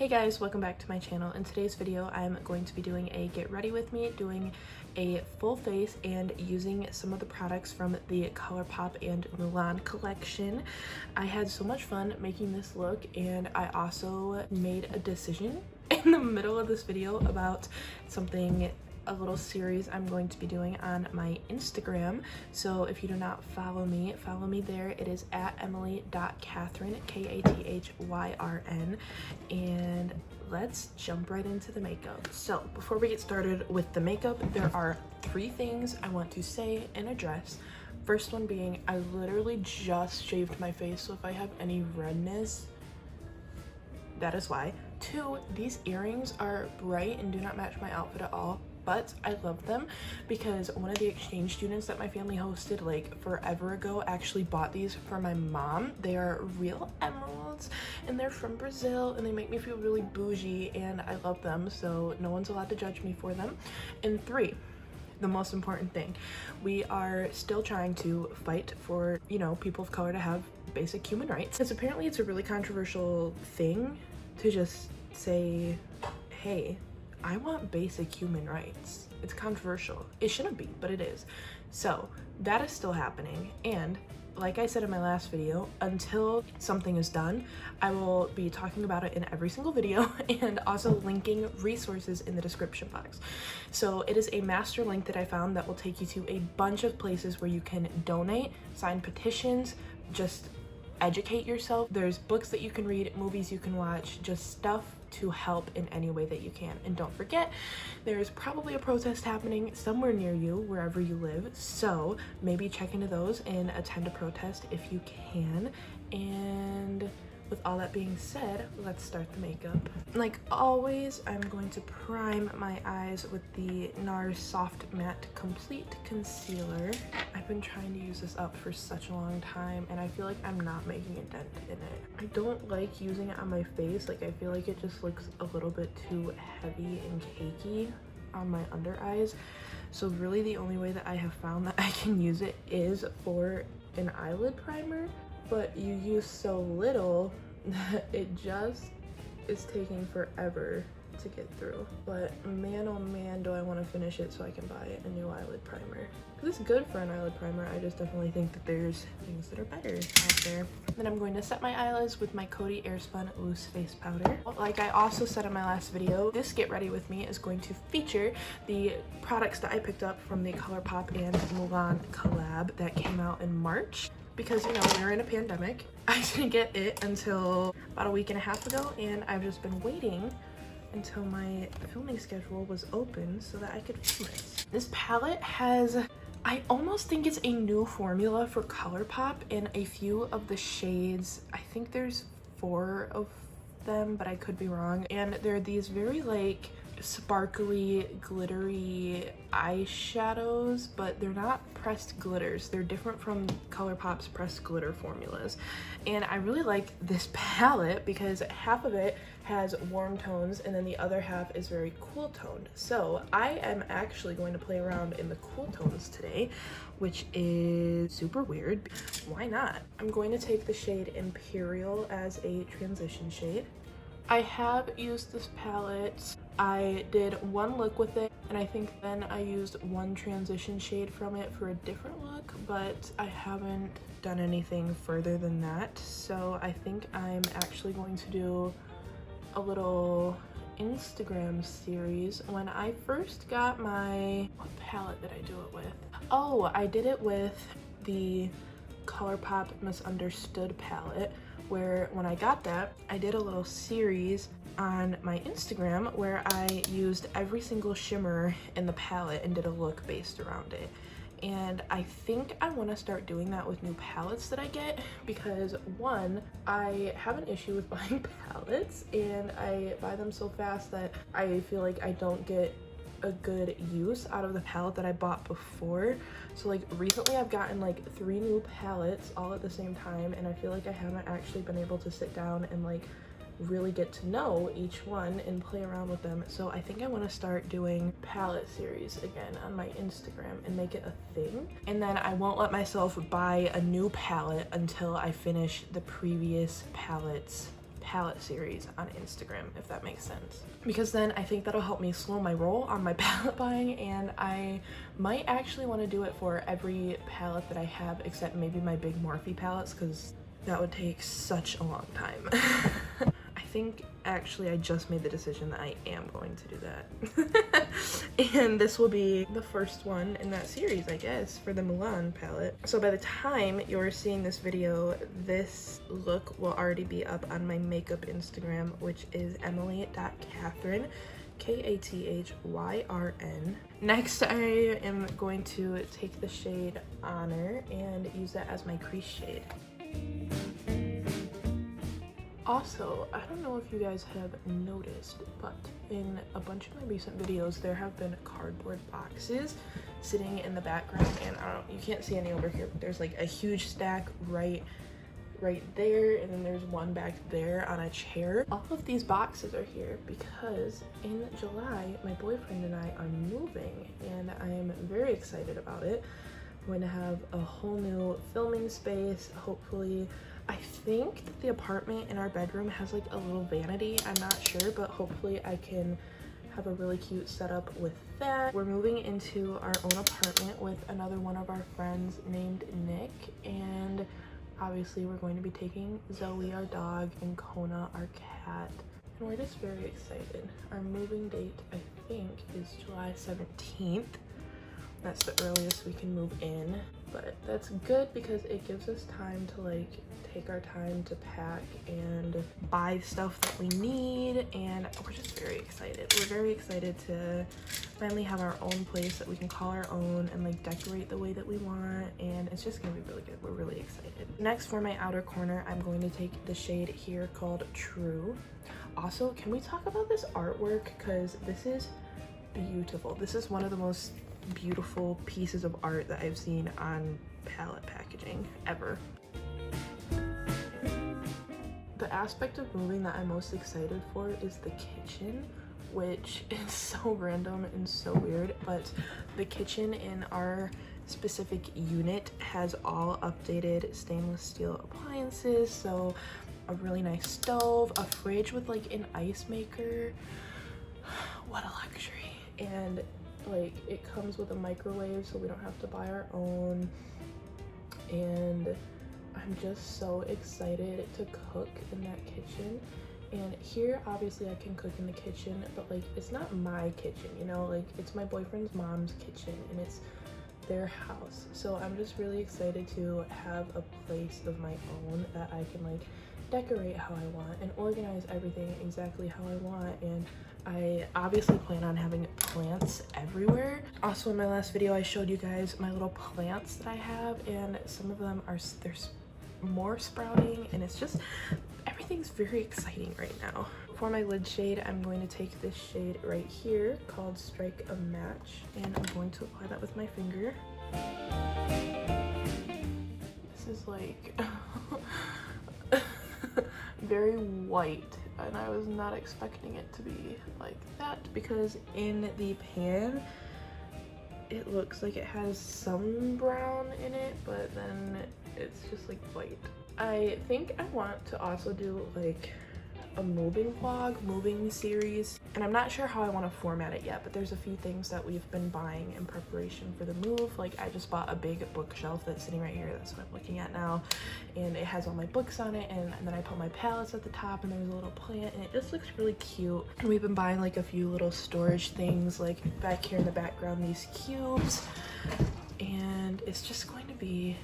Hey guys, welcome back to my channel. In today's video, I'm going to be doing a get ready with me, doing a full face and using some of the products from the ColourPop and Mulan collection. I had so much fun making this look, and I also made a decision in the middle of this video about a little series I'm going to be doing on my Instagram. So if you do not follow me there. It is at emily.kathryn, Kathryn, and let's jump right into the makeup. So before we get started with the makeup, there are 3 things I want to say and address. First one being, I literally just shaved my face, so if I have any redness, that is why. 2, these earrings are bright and do not match my outfit at all, but I love them because one of the exchange students that my family hosted like forever ago actually bought these for my mom. They are real emeralds and they're from Brazil, and they make me feel really bougie, and I love them, so no one's allowed to judge me for them. And 3, the most important thing, we are still trying to fight for, you know, people of color to have basic human rights, because apparently it's a really controversial thing to just say, hey, I want basic human rights. It's controversial. It shouldn't be, but it is. So that is still happening, and like I said in my last video, until something is done, I will be talking about it in every single video and also linking resources in the description box. So it is a master link that I found that will take you to a bunch of places where you can donate, sign petitions, just educate yourself. There's books that you can read, movies you can watch, just stuff to help in any way that you can. And don't forget, there's probably a protest happening somewhere near you, wherever you live, so maybe check into those and attend a protest if you can. And with all that being said, let's start the makeup. Like always, I'm going to prime my eyes with the NARS Soft Matte Complete Concealer. I've been trying to use this up for such a long time, and I feel like I'm not making a dent in it. I don't like using it on my face. Like, I feel like it just looks a little bit too heavy and cakey on my under eyes. So really the only way that I have found that I can use it is for an eyelid primer, but you use so little that it just is taking forever to get through. But man, oh man, do I want to finish it so I can buy a new eyelid primer. It's good for an eyelid primer. I just definitely think that there's things that are better out there. Then I'm going to set my eyelids with my Coty Airspun Loose Face Powder. Like I also said in my last video, this Get Ready With Me is going to feature the products that I picked up from the ColourPop and Mulan collab that came out in March. Because, you know, we're in a pandemic. I didn't get it until about a week and a half ago, and I've just been waiting until my filming schedule was open so that I could film this. This palette has, I almost think it's a new formula for ColourPop in a few of the shades. I think there's 4 of them, but I could be wrong. And they're these very like sparkly, glittery eyeshadows, but they're not pressed glitters. They're different from ColourPop's pressed glitter formulas. And I really like this palette because half of it has warm tones and then the other half is very cool toned. So I am actually going to play around in the cool tones today, which is super weird. Why not? I'm going to take the shade Imperial as a transition shade. I have used this palette. I did one look with it, and I think then I used one transition shade from it for a different look, but I haven't done anything further than that. So I think I'm actually going to do a little Instagram series. When I first got what palette did I do it with? Oh, I did it with the ColourPop Misunderstood palette, where when I got that, I did a little series on my Instagram where I used every single shimmer in the palette and did a look based around it. And I think I want to start doing that with new palettes that I get, because one, I have an issue with buying palettes and I buy them so fast that I feel like I don't get a good use out of the palette that I bought before. So like recently I've gotten like 3 new palettes all at the same time, and I feel like I haven't actually been able to sit down and like really get to know each one and play around with them. So I think I want to start doing palette series again on my Instagram and make it a thing. And then I won't let myself buy a new palette until I finish the previous palettes palette series on Instagram, if that makes sense, because then I think that'll help me slow my roll on my palette buying, and I might actually want to do it for every palette that I have except maybe my big Morphe palettes, because that would take such a long time. I think actually I just made the decision that I am going to do that. And this will be the first one in that series, I guess, for the Mulan palette. So by the time you're seeing this video, this look will already be up on my makeup Instagram, which is emily.catherine, Kathryn. Next, I am going to take the shade Honor and use that as my crease shade. Also, I don't know if you guys have noticed, but in a bunch of my recent videos, there have been cardboard boxes sitting in the background, and I don't know, you can't see any over here, but there's like a huge stack right there, and then there's one back there on a chair. All of these boxes are here because in July, my boyfriend and I are moving, and I am very excited about it. I'm going to have a whole new filming space, hopefully. I think that the apartment in our bedroom has like a little vanity, I'm not sure, but hopefully I can have a really cute setup with that. We're moving into our own apartment with another one of our friends named Nick, and obviously we're going to be taking Zoe, our dog, and Kona, our cat, and we're just very excited. Our moving date, I think, is July 17th. That's the earliest we can move in, but that's good because it gives us time to like take our time to pack and buy stuff that we need, and we're just very excited. We're very excited to finally have our own place that we can call our own and like decorate the way that we want, and it's just gonna be really good. We're really excited. Next, for my outer corner, I'm going to take the shade here called True. Also, can we talk about this artwork, because this is beautiful. This is one of the most beautiful pieces of art that I've seen on palette packaging ever. The aspect of moving that I'm most excited for is the kitchen, which is so random and so weird, but the kitchen in our specific unit has all updated stainless steel appliances, so a really nice stove, a fridge with like an ice maker. What a luxury. And like it comes with a microwave, so we don't have to buy our own, and I'm just so excited to cook in that kitchen. And here obviously I can cook in the kitchen, but like it's not my kitchen, you know, like it's my boyfriend's mom's kitchen and it's their house, so I'm just really excited to have a place of my own that I can like decorate how I want and organize everything exactly how I want. And I obviously plan on having plants everywhere. Also, in my last video I showed you guys my little plants that I have, and some of them are there's more sprouting, and it's just everything's very exciting right now. For my lid shade, I'm going to take this shade right here called Strike a Match, and I'm going to apply that with my finger. This is like very white, and I was not expecting it to be like that, because in the pan it looks like it has some brown in it, but then it's just like white. I think I want to also do like a moving series, and I'm not sure how I want to format it yet, but there's a few things that we've been buying in preparation for the move. Like I just bought a big bookshelf that's sitting right here, that's what I'm looking at now, and it has all my books on it, and then I put my palettes at the top, and there's a little plant, and it just looks really cute. And we've been buying like a few little storage things, like back here in the background, these cubes, and it's just going to be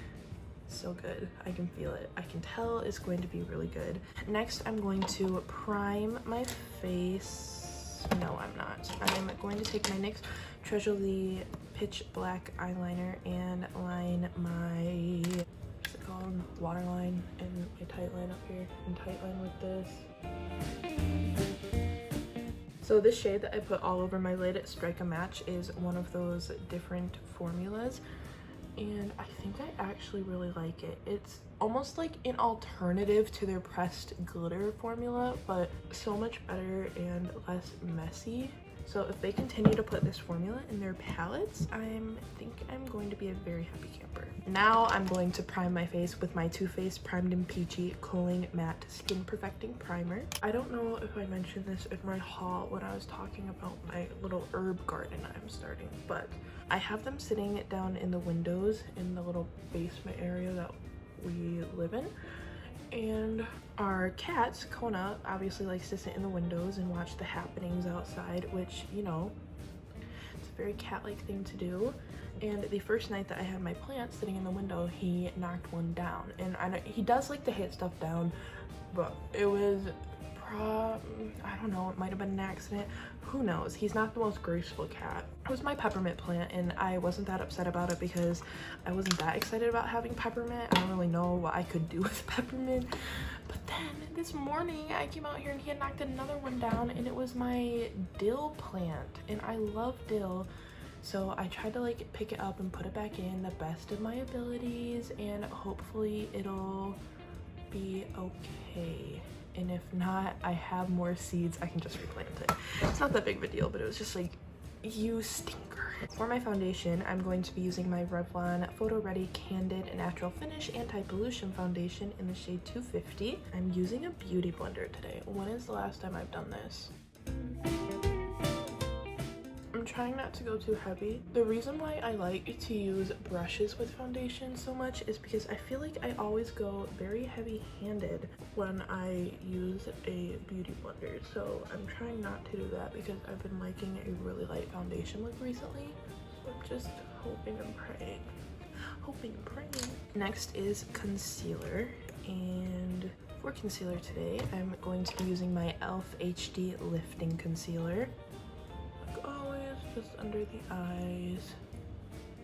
so good. I can feel it. I can tell it's going to be really good. Next, I'm going to prime my face. No, I'm not. I'm going to take my NYX Treasury Pitch Black eyeliner and line my, what's it called? Waterline, and my tight line up here, and tight line with this. So this shade that I put all over my lid, Strike a Match, is one of those different formulas, and I think I actually really like it. It's almost like an alternative to their pressed glitter formula, but so much better and less messy. So if they continue to put this formula in their palettes, I think I'm going to be a very happy camper. Now I'm going to prime my face with my Too Faced Primed and Peachy Cooling Matte Skin Perfecting Primer. I don't know if I mentioned this in my haul when I was talking about my little herb garden I'm starting, but I have them sitting down in the windows in the little basement area that we live in. And our cat, Kona, obviously likes to sit in the windows and watch the happenings outside, which, you know, it's a very cat-like thing to do. And the first night that I had my plant sitting in the window, he knocked one down. And he does like to hit stuff down, but it was I don't know, it might have been an accident. Who knows? He's not the most graceful cat. It was my peppermint plant, and I wasn't that upset about it because I wasn't that excited about having peppermint. I don't really know what I could do with peppermint. But then this morning I came out here and he had knocked another one down, and it was my dill plant, and I love dill. So I tried to like pick it up and put it back in the best of my abilities, and hopefully it'll be okay. And if not, I have more seeds, I can just replant it. It's not that big of a deal, but it was just like, you stinker. For my foundation, I'm going to be using my Revlon Photo Ready Candid Natural Finish Anti-Pollution Foundation in the shade 250. I'm using a beauty blender today. When is the last time I've done this? I'm trying not to go too heavy. The reason why I like to use brushes with foundation so much is because I feel like I always go very heavy-handed when I use a beauty blender. So I'm trying not to do that because I've been liking a really light foundation look recently. So I'm just hoping and praying. Hoping and praying. Next is concealer. And for concealer today, I'm going to be using my e.l.f. HD Lifting Concealer. Just under the eyes.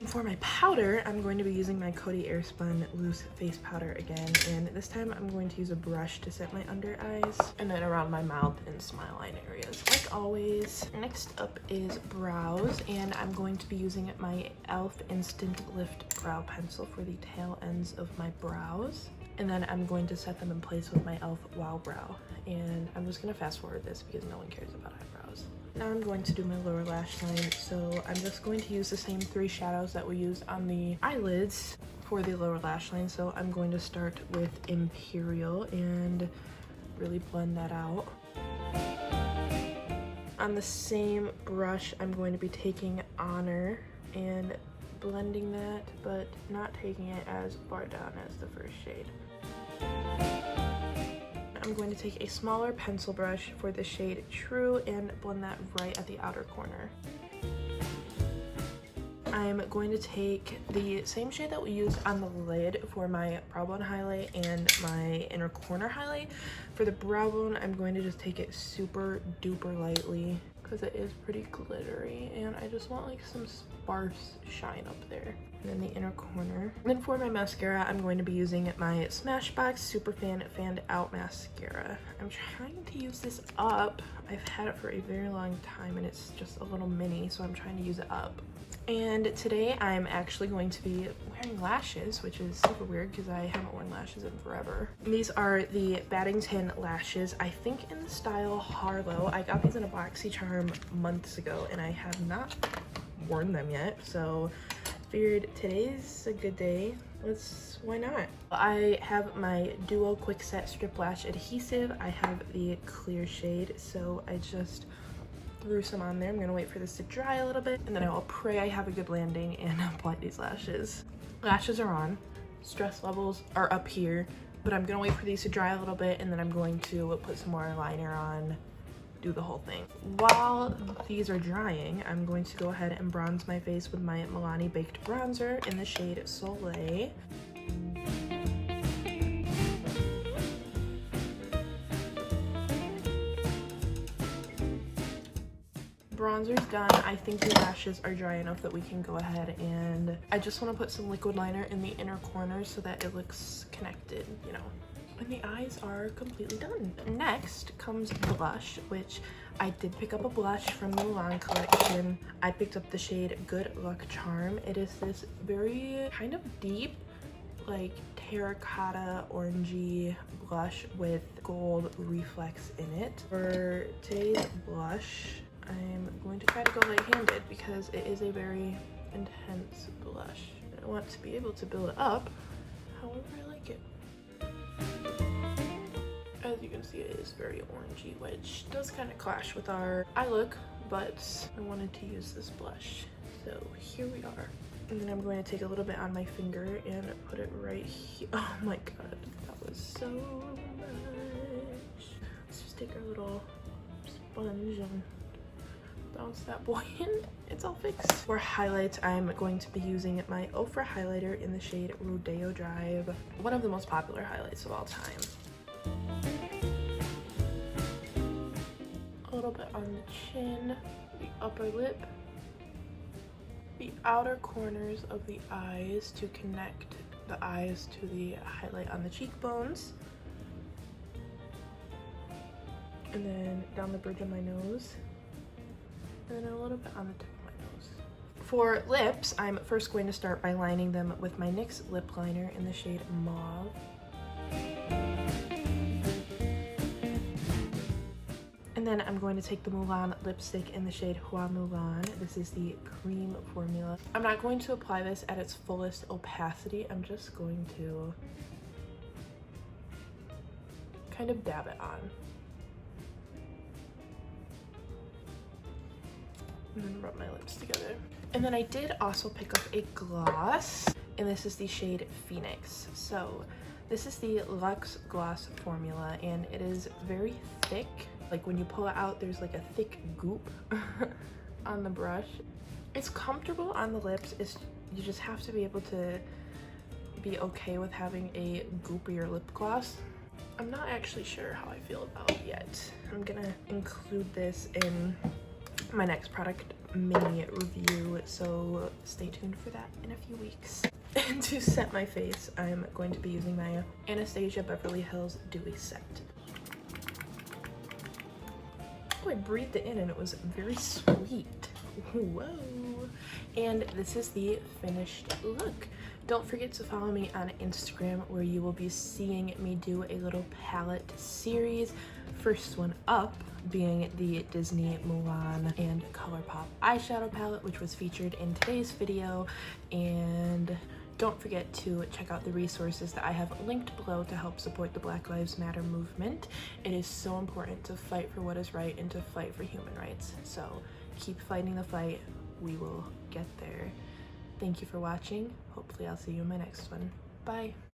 For my powder, I'm going to be using my Coty Airspun Loose Face Powder again, and this time I'm going to use a brush to set my under eyes and then around my mouth and smile line areas, like always. Next up is brows, and I'm going to be using my e.l.f. Instant Lift Brow Pencil for the tail ends of my brows. And then I'm going to set them in place with my e.l.f. Wow Brow. And I'm just gonna fast forward this because no one cares about eyebrows. Now I'm going to do my lower lash line, so I'm just going to use the same 3 shadows that we used on the eyelids for the lower lash line. So I'm going to start with Imperial and really blend that out. On the same brush, I'm going to be taking Honor and blending that, but not taking it as far down as the first shade. I'm going to take a smaller pencil brush for the shade True and blend that right at the outer corner. I'm going to take the same shade that we used on the lid for my brow bone highlight and my inner corner highlight. For the brow bone, I'm going to just take it super duper lightly because it is pretty glittery and I just want like some sparse shine up there. And then the inner corner. And then for my mascara, I'm going to be using my Smashbox Superfan Fanned Out Mascara. I'm trying to use this up. I've had it for a very long time and it's just a little mini, so I'm trying to use it up. And today I'm actually going to be wearing lashes, which is super weird because I haven't worn lashes in forever. These are the Baddington lashes, I think in the style Harlow. I got these in a BoxyCharm months ago and I have not worn them yet, so figured today's a good day. Why not? I have my Duo Quick Set Strip Lash Adhesive. I have the clear shade, so I just threw some on there. I'm gonna wait for this to dry a little bit and then I will pray I have a good landing and apply these lashes. Lashes are on, stress levels are up here, but I'm gonna wait for these to dry a little bit and then I'm going to put some more liner on, do the whole thing. While these are drying, I'm going to go ahead and bronze my face with my Milani Baked Bronzer in the shade Soleil. Bronzer's done. I think the lashes are dry enough that we can go ahead and I just want to put some liquid liner in the inner corners so that it looks connected, you know. And the eyes are completely done. Next comes blush, which I did pick up a blush from the Mulan collection. I picked up the shade Good Luck Charm. It is this very kind of deep, like terracotta orangey blush with gold reflex in it. For today's blush, I'm going to try to go light-handed because it is a very intense blush. I want to be able to build it up however I like it. As you can see, it is very orangey, which does kind of clash with our eye look, but I wanted to use this blush. So here we are. And then I'm going to take a little bit on my finger and put it right here. Oh my god, that was so much. Let's just take our little sponge and bounce that boy in. It's all fixed. For highlights, I'm going to be using my Ofra highlighter in the shade Rodeo Drive. One of the most popular highlights of all time. A little bit on the chin, the upper lip, the outer corners of the eyes to connect the eyes to the highlight on the cheekbones, and then down the bridge of my nose, and then a little bit on the tip of my nose. For lips, I'm first going to start by lining them with my NYX lip liner in the shade Mauve. And then I'm going to take the Mulan lipstick in the shade Hua Mulan. This is the cream formula. I'm not going to apply this at its fullest opacity. I'm just going to kind of dab it on. And then rub my lips together. And then I did also pick up a gloss, and this is the shade Phoenix. So this is the Luxe Gloss formula, and it is very thick. Like when you pull it out, there's like a thick goop on the brush. It's comfortable on the lips. You just have to be able to be okay with having a goopier lip gloss. I'm not actually sure how I feel about it yet. I'm gonna include this in my next product mini review, so stay tuned for that in a few weeks. And to set my face, I'm going to be using my Anastasia Beverly Hills Dewy Set. Oh, I breathed it in and it was very sweet. Whoa. And this is the finished look. Don't forget to follow me on Instagram, where you will be seeing me do a little palette series. First one up being the Disney Mulan and Colourpop eyeshadow palette, which was featured in today's video. And don't forget to check out the resources that I have linked below to help support the Black Lives Matter movement. It is so important to fight for what is right and to fight for human rights. So keep fighting the fight. We will get there. Thank you for watching. Hopefully I'll see you in my next one. Bye.